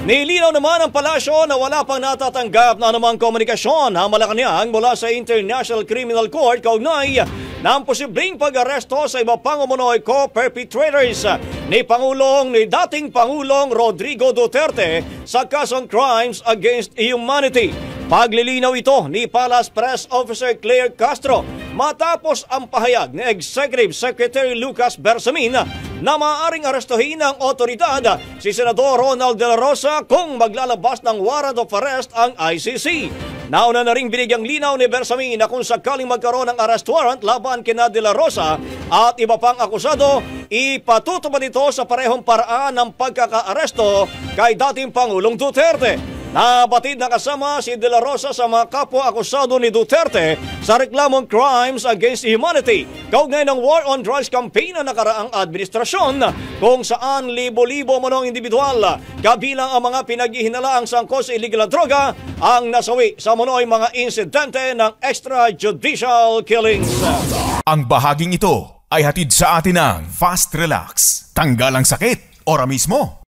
Nilinaw naman ang palasyo na wala pang natatanggap na anumang komunikasyon ang Malacanang mula sa International Criminal Court kaugnay ng posibleng pag-aresto sa iba pang umunoy co-perpetrators ni dating Pangulong Rodrigo Duterte sa kasong Crimes Against Humanity. Paglilinaw ito ni Palace Press Officer Claire Castro matapos ang pahayag ni Executive Secretary Lucas Bersamin na maaaring arestuhin ng otoridad si Senador Ronald De La Rosa kung maglalabas ng warrant of arrest ang ICC. Nauna na ring binigyang linaw ni Bersamin na kung sakaling magkaroon ng arrest warrant laban kina De La Rosa at iba pang akusado, ipatutupad ito sa parehong paraan ng pagkakaaresto kay dating Pangulong Duterte. Nabatid na kasama si De La Rosa sa mga kapwa-akusado ni Duterte sa reklamong Crimes Against Humanity kaugnay ng War on Drugs campaign na nakaraang administrasyon kung saan libo-libo manong individual kabilang ang mga pinaghihinalaang sangkot sa illegal na droga ang nasawi sa munoy mga insidente ng extrajudicial killings. Ang bahaging ito ay hatid sa atin ng Fast Relax. Tanggal ang sakit, ora mismo.